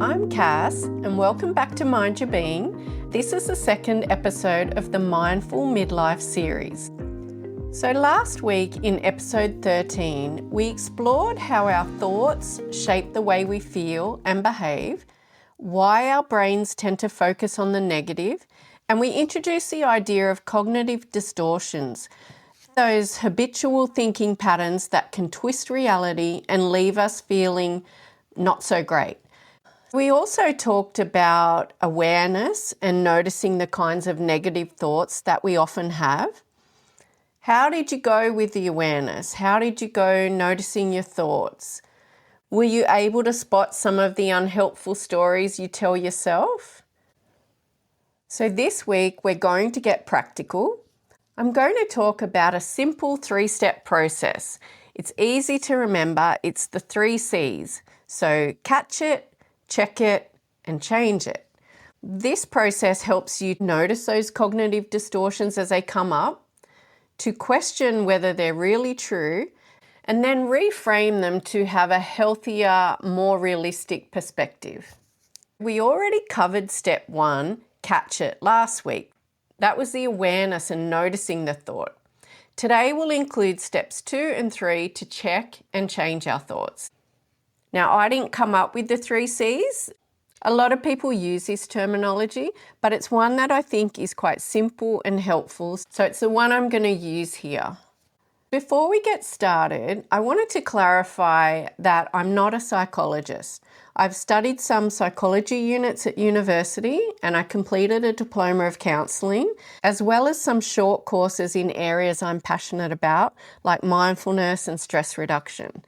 I'm Cass, and welcome back to Mind Your Being. This is the second episode of the Mindful Midlife Series. So last week in episode 13, we explored how our thoughts shape the way we feel and behave, why our brains tend to focus on the negative, and we introduced the idea of cognitive distortions, those habitual thinking patterns that can twist reality and leave us feeling not so great. We also talked about awareness and noticing the kinds of negative thoughts that we often have. How did you go with the awareness? How did you go noticing your thoughts? Were you able to spot some of the unhelpful stories you tell yourself? So this week we're going to get practical. I'm going to talk about a simple 3-step process. It's easy to remember. It's the 3 C's. So catch it, check it, and change it. This process helps you notice those cognitive distortions as they come up, to question whether they're really true, and then reframe them to have a healthier, more realistic perspective. We already covered step 1, catch it, last week. That was the awareness and noticing the thought. Today we'll include steps 2 and 3 to check and change our thoughts. Now, I didn't come up with the 3 C's. A lot of people use this terminology, but it's one that I think is quite simple and helpful, so it's the one I'm going to use here. Before we get started, I wanted to clarify that I'm not a psychologist. I've studied some psychology units at university and I completed a diploma of counselling, as well as some short courses in areas I'm passionate about, like mindfulness and stress reduction.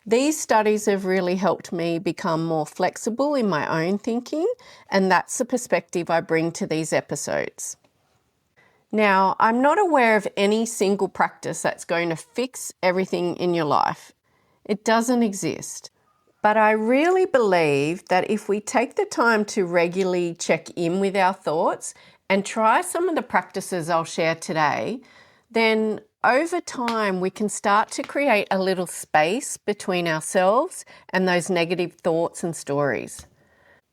These studies have really helped me become more flexible in my own thinking, and that's the perspective I bring to these episodes. Now, I'm not aware of any single practice that's going to fix everything in your life. It doesn't exist. But I really believe that if we take the time to regularly check in with our thoughts and try some of the practices I'll share today, then over time we can start to create a little space between ourselves and those negative thoughts and stories.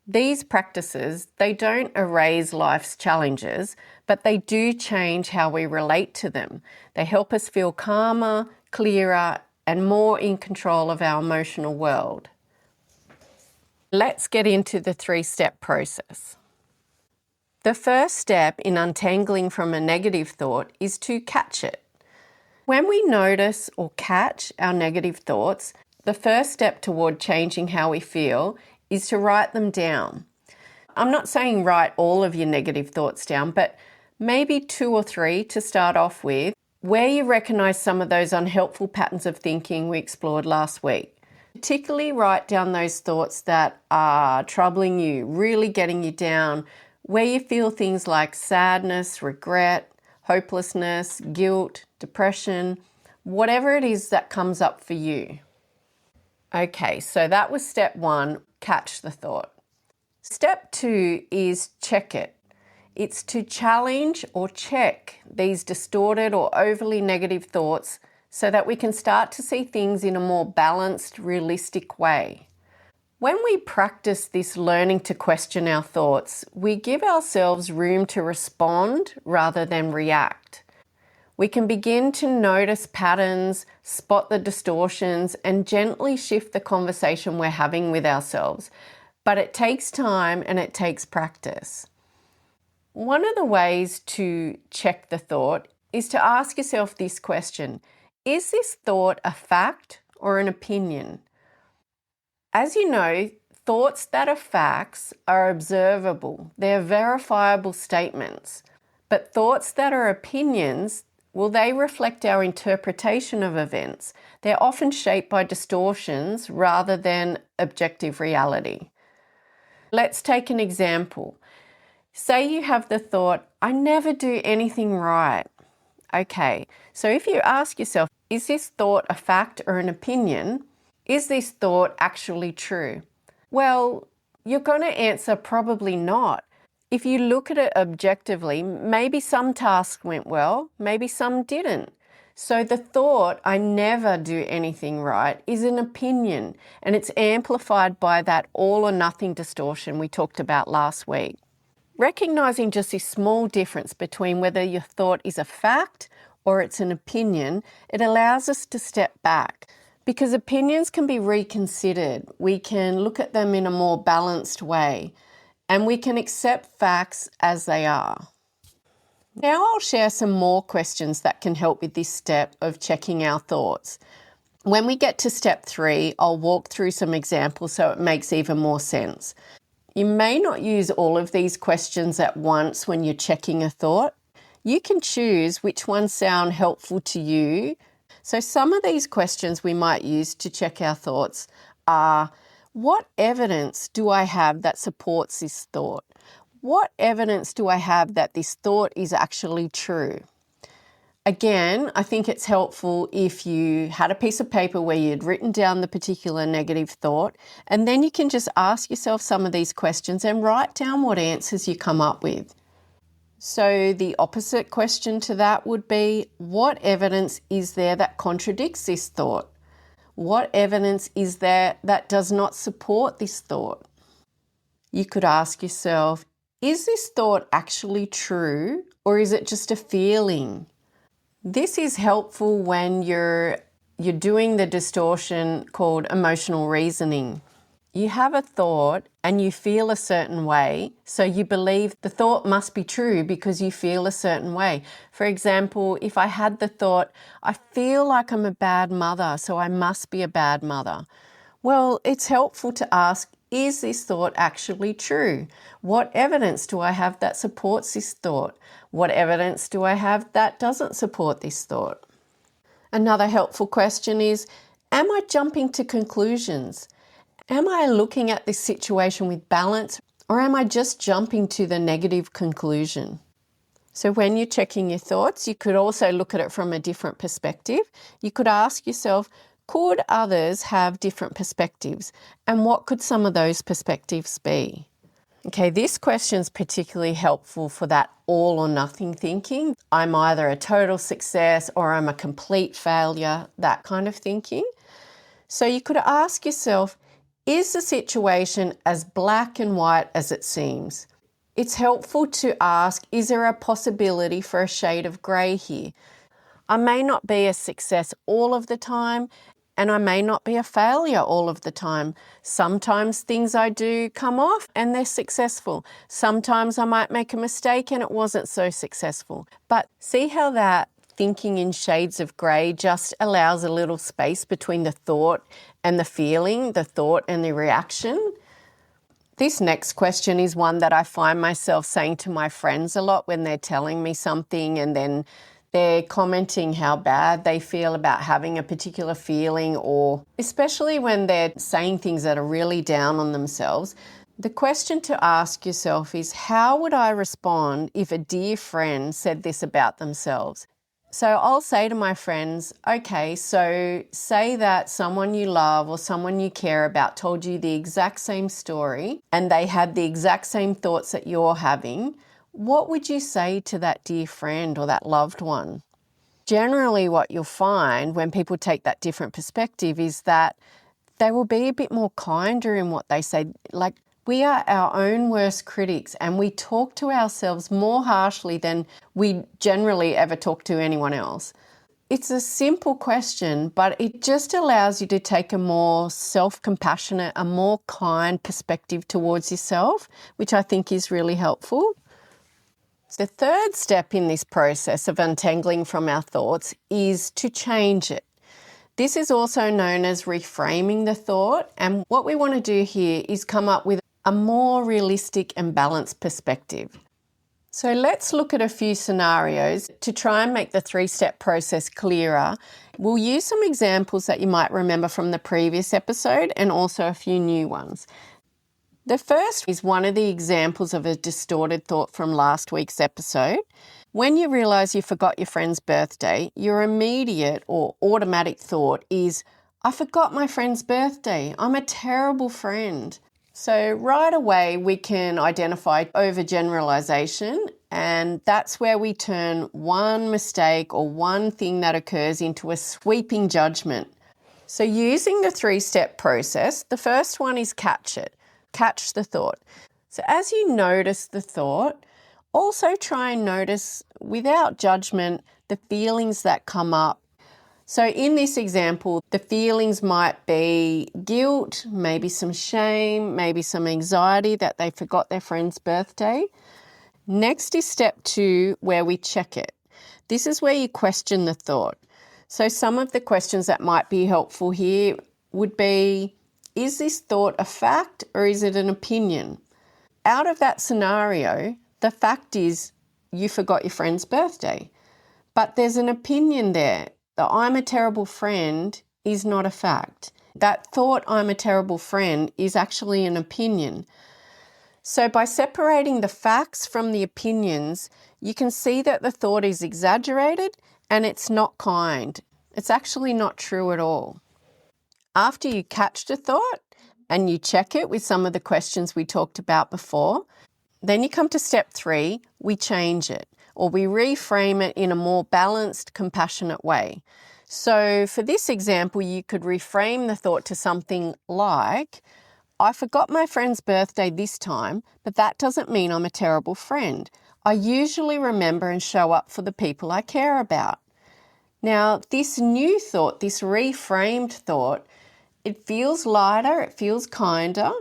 These practices, they don't erase life's challenges, but they do change how we relate to them. They help us feel calmer, clearer, and more in control of our emotional world. Let's get into the 3-step process. The first step in untangling from a negative thought is to catch it. When we notice or catch our negative thoughts, the first step toward changing how we feel is to write them down. I'm not saying write all of your negative thoughts down, but maybe 2 or 3 to start off with, where you recognise some of those unhelpful patterns of thinking we explored last week. Particularly write down those thoughts that are troubling you, really getting you down, where you feel things like sadness, regret, hopelessness, guilt, depression, whatever it is that comes up for you. Okay, so that was step 1, catch the thought. Step 2 is check it. It's to challenge or check these distorted or overly negative thoughts so that we can start to see things in a more balanced, realistic way. When we practice this learning to question our thoughts, we give ourselves room to respond rather than react. We can begin to notice patterns, spot the distortions, and gently shift the conversation we're having with ourselves. But it takes time and it takes practice. One of the ways to check the thought is to ask yourself this question: is this thought a fact or an opinion? As you know, thoughts that are facts are observable. They're verifiable statements. But thoughts that are opinions, well, they reflect our interpretation of events. They're often shaped by distortions rather than objective reality. Let's take an example. Say you have the thought, I never do anything right. Okay, so if you ask yourself, is this thought a fact or an opinion? Is this thought actually true? Well, you're going to answer probably not. If you look at it objectively, maybe some tasks went well, maybe some didn't. So the thought, I never do anything right, is an opinion, and it's amplified by that all or nothing distortion we talked about last week. Recognizing just this small difference between whether your thought is a fact or it's an opinion, it allows us to step back, because opinions can be reconsidered. We can look at them in a more balanced way, and we can accept facts as they are. Now I'll share some more questions that can help with this step of checking our thoughts. When we get to step 3, I'll walk through some examples so it makes even more sense. You may not use all of these questions at once when you're checking a thought. You can choose which ones sound helpful to you. So some of these questions we might use to check our thoughts are, what evidence do I have that supports this thought? What evidence do I have that this thought is actually true? Again, I think it's helpful if you had a piece of paper where you'd written down the particular negative thought, and then you can just ask yourself some of these questions and write down what answers you come up with. So the opposite question to that would be, what evidence is there that contradicts this thought? What evidence is there that does not support this thought? You could ask yourself, is this thought actually true, or is it just a feeling? This is helpful when you're doing the distortion called emotional reasoning. You have a thought and you feel a certain way, so you believe the thought must be true because you feel a certain way. For example, if I had the thought, I feel like I'm a bad mother, so I must be a bad mother. Well, it's helpful to ask, is this thought actually true? What evidence do I have that supports this thought? What evidence do I have that doesn't support this thought? Another helpful question is, am I jumping to conclusions? Am I looking at this situation with balance, or am I just jumping to the negative conclusion? So when you're checking your thoughts, you could also look at it from a different perspective. You could ask yourself, could others have different perspectives? And what could some of those perspectives be? Okay, this question is particularly helpful for that all or nothing thinking. I'm either a total success or I'm a complete failure, that kind of thinking. So you could ask yourself, is the situation as black and white as it seems? It's helpful to ask, is there a possibility for a shade of grey here? I may not be a success all of the time, and I may not be a failure all of the time. Sometimes things I do come off and they're successful. Sometimes I might make a mistake and it wasn't so successful. But see how that thinking in shades of grey just allows a little space between the thought and the feeling, the thought and the reaction? This next question is one that I find myself saying to my friends a lot when they're telling me something and then they're commenting how bad they feel about having a particular feeling, or especially when they're saying things that are really down on themselves. The question to ask yourself is, how would I respond if a dear friend said this about themselves? So I'll say to my friends, okay, so say that someone you love or someone you care about told you the exact same story and they had the exact same thoughts that you're having. What would you say to that dear friend or that loved one? Generally, what you'll find when people take that different perspective is that they will be a bit more kinder in what they say. Like, we are our own worst critics and we talk to ourselves more harshly than we generally ever talk to anyone else. It's a simple question, but it just allows you to take a more self-compassionate, a more kind perspective towards yourself, which I think is really helpful. The third step in this process of untangling from our thoughts is to change it. This is also known as reframing the thought, and what we want to do here is come up with a more realistic and balanced perspective. So let's look at a few scenarios to try and make the 3-step process clearer. We'll use some examples that you might remember from the previous episode and also a few new ones. The first is one of the examples of a distorted thought from last week's episode. When you realise you forgot your friend's birthday, your immediate or automatic thought is, I forgot my friend's birthday. I'm a terrible friend. So right away we can identify overgeneralisation And that's where we turn one mistake or one thing that occurs into a sweeping judgment. So using the 3-step process, the first one is catch it. Catch the thought. So as you notice the thought, also try and notice without judgment the feelings that come up. So in this example, the feelings might be guilt, maybe some shame, maybe some anxiety that they forgot their friend's birthday. Next is step 2, where we check it. This is where you question the thought. So some of the questions that might be helpful here would be, is this thought a fact or is it an opinion? Out of that scenario, the fact is you forgot your friend's birthday, but there's an opinion there. The I'm a terrible friend is not a fact. That thought I'm a terrible friend is actually an opinion. So by separating the facts from the opinions, you can see that the thought is exaggerated and it's not kind. It's actually not true at all. After you catch the thought and you check it with some of the questions we talked about before, then you come to step 3, we change it, or we reframe it in a more balanced, compassionate way. So for this example, you could reframe the thought to something like, I forgot my friend's birthday this time, but that doesn't mean I'm a terrible friend. I usually remember and show up for the people I care about. Now, this new thought, this reframed thought, it feels lighter, it feels kinder.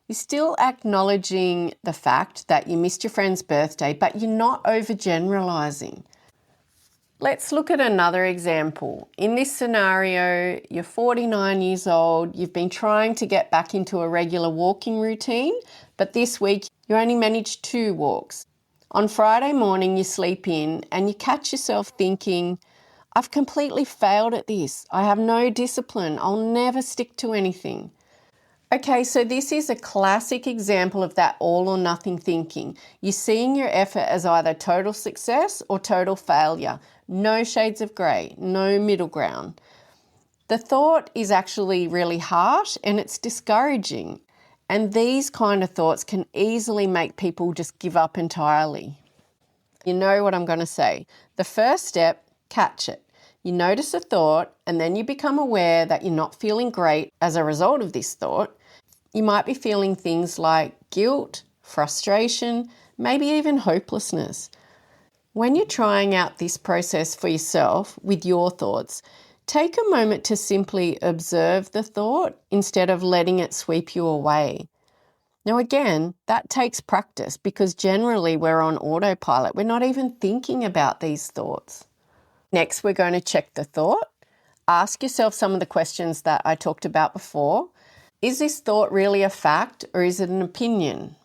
You're still acknowledging the fact that you missed your friend's birthday, but you're not overgeneralizing. Let's look at another example. In this scenario, you're 49 years old, you've been trying to get back into a regular walking routine, but this week you only managed 2 walks. On Friday morning, you sleep in and you catch yourself thinking, I've completely failed at this. I have no discipline. I'll never stick to anything. Okay, so this is a classic example of that all or nothing thinking. You're seeing your effort as either total success or total failure. No shades of grey, no middle ground. The thought is actually really harsh and it's discouraging. And these kind of thoughts can easily make people just give up entirely. You know what I'm going to say. The first step, catch it. You notice a thought and then you become aware that you're not feeling great as a result of this thought. You might be feeling things like guilt, frustration, maybe even hopelessness. When you're trying out this process for yourself with your thoughts, take a moment to simply observe the thought instead of letting it sweep you away. Now again, that takes practice because generally we're on autopilot. We're not even thinking about these thoughts. Next, we're going to check the thought. Ask yourself some of the questions that I talked about before. Is this thought really a fact or is it an opinion?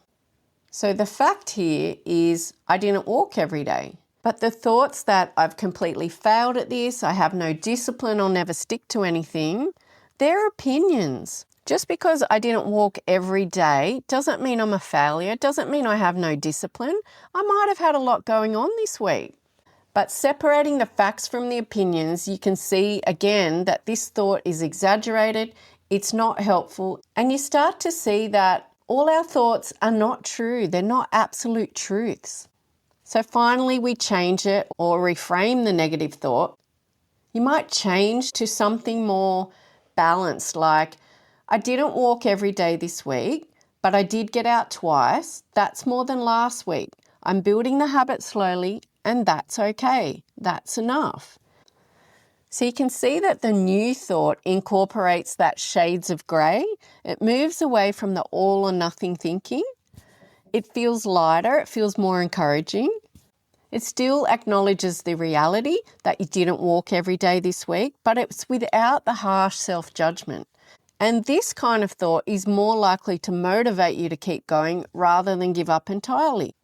So the fact here is I didn't walk every day. But the thoughts that I've completely failed at this, I have no discipline, I'll never stick to anything, they're opinions. Just because I didn't walk every day doesn't mean I'm a failure, doesn't mean I have no discipline. I might have had a lot going on this week. But separating the facts from the opinions, you can see again that this thought is exaggerated, it's not helpful, and you start to see that all our thoughts are not true, they're not absolute truths. So finally we change it or reframe the negative thought. You might change to something more balanced, like I didn't walk every day this week, but I did get out twice. That's more than last week. I'm building the habit slowly and that's okay. That's enough. So you can see that the new thought incorporates that shades of grey. It moves away from the all or nothing thinking. It feels lighter, it feels more encouraging. It still acknowledges the reality that you didn't walk every day this week, but it's without the harsh self-judgment. And this kind of thought is more likely to motivate you to keep going rather than give up entirely.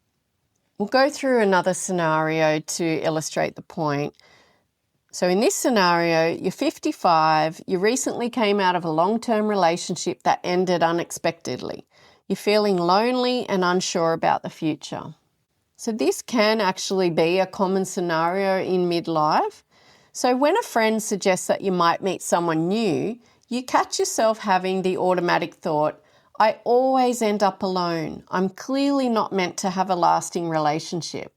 We'll go through another scenario to illustrate the point. So in this scenario, you're 55, you recently came out of a long-term relationship that ended unexpectedly. You're feeling lonely and unsure about the future. So this can actually be a common scenario in midlife. So when a friend suggests that you might meet someone new, you catch yourself having the automatic thought, I always end up alone. I'm clearly not meant to have a lasting relationship.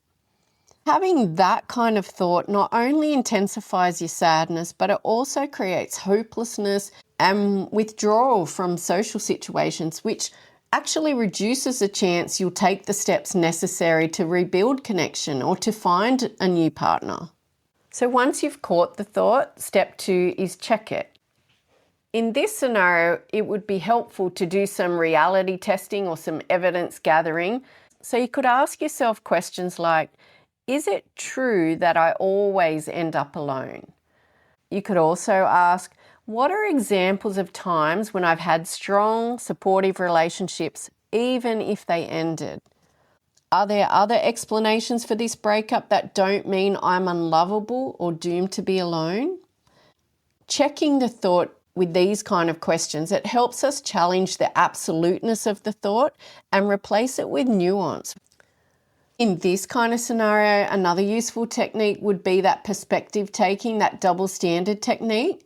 Having that kind of thought not only intensifies your sadness, but it also creates hopelessness and withdrawal from social situations, which actually reduces the chance you'll take the steps necessary to rebuild connection or to find a new partner. So once you've caught the thought, step 2 is check it. In this scenario, it would be helpful to do some reality testing or some evidence gathering. So you could ask yourself questions like, is it true that I always end up alone? You could also ask, what are examples of times when I've had strong, supportive relationships, even if they ended? Are there other explanations for this breakup that don't mean I'm unlovable or doomed to be alone? Checking the thought with these kind of questions, it helps us challenge the absoluteness of the thought and replace it with nuance. In this kind of scenario, another useful technique would be that perspective taking, that double standard technique.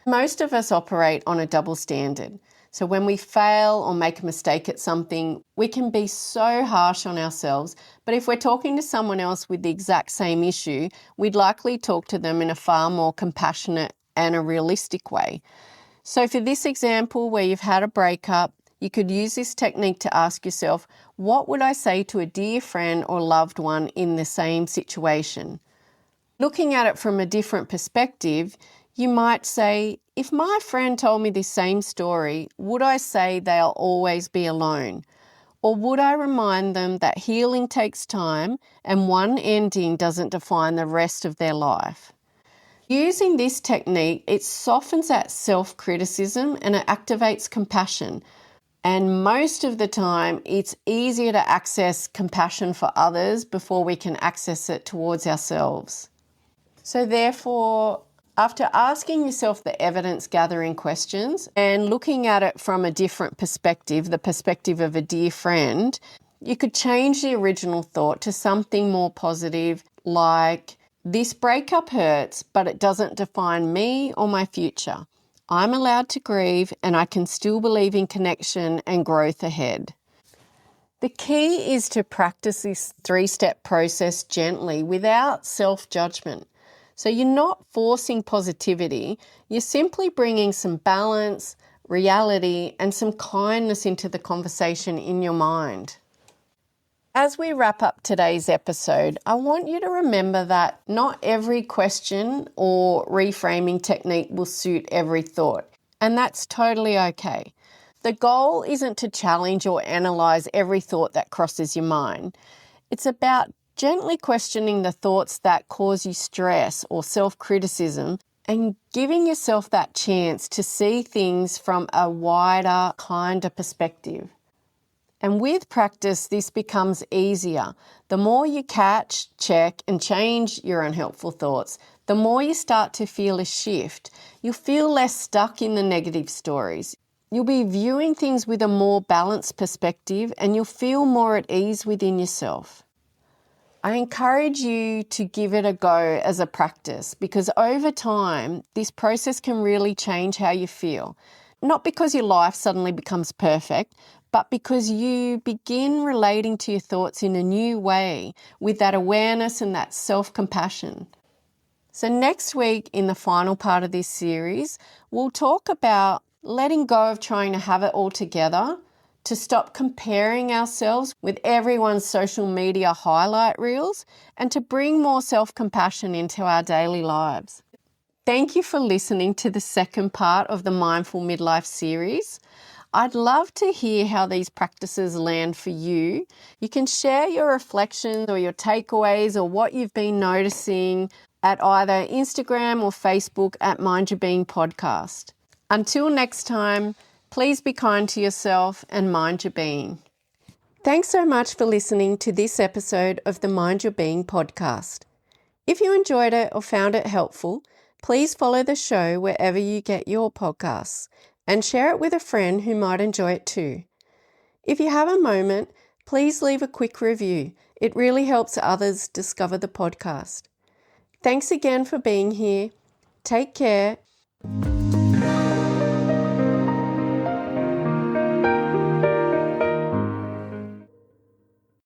Most of us operate on a double standard. So when we fail or make a mistake at something, we can be so harsh on ourselves. But if we're talking to someone else with the exact same issue, we'd likely talk to them in a far more compassionate and a realistic way. So for this example where you've had a breakup, you could use this technique to ask yourself, what would I say to a dear friend or loved one in the same situation? Looking at it from a different perspective, you might say, if my friend told me this same story, would I say they'll always be alone? Or would I remind them that healing takes time and one ending doesn't define the rest of their life? Using this technique, it softens that self-criticism and it activates compassion. And most of the time, it's easier to access compassion for others before we can access it towards ourselves. So therefore, after asking yourself the evidence gathering questions and looking at it from a different perspective, the perspective of a dear friend, you could change the original thought to something more positive like, this breakup hurts, but it doesn't define me or my future. I'm allowed to grieve and I can still believe in connection and growth ahead. The key is to practice this 3-step process gently without self-judgment. So you're not forcing positivity, you're simply bringing some balance, reality, and some kindness into the conversation in your mind. As we wrap up today's episode, I want you to remember that not every question or reframing technique will suit every thought, and that's totally okay. The goal isn't to challenge or analyze every thought that crosses your mind. It's about gently questioning the thoughts that cause you stress or self-criticism and giving yourself that chance to see things from a wider, kinder perspective. And with practice, this becomes easier. The more you catch, check, and change your unhelpful thoughts, the more you start to feel a shift. You'll feel less stuck in the negative stories. You'll be viewing things with a more balanced perspective and you'll feel more at ease within yourself. I encourage you to give it a go as a practice because over time, this process can really change how you feel. Not because your life suddenly becomes perfect, but because you begin relating to your thoughts in a new way with that awareness and that self-compassion. So next week, in the final part of this series, we'll talk about letting go of trying to have it all together, to stop comparing ourselves with everyone's social media highlight reels, and to bring more self-compassion into our daily lives. Thank you for listening to the second part of the Mindful Midlife series. I'd love to hear how these practices land for you. You can share your reflections or your takeaways or what you've been noticing at either Instagram or Facebook at Mind Your Being Podcast. Until next time, please be kind to yourself and mind your being. Thanks so much for listening to this episode of the Mind Your Being Podcast. If you enjoyed it or found it helpful, please follow the show wherever you get your podcasts and share it with a friend who might enjoy it too. If you have a moment, please leave a quick review. It really helps others discover the podcast. Thanks again for being here. Take care.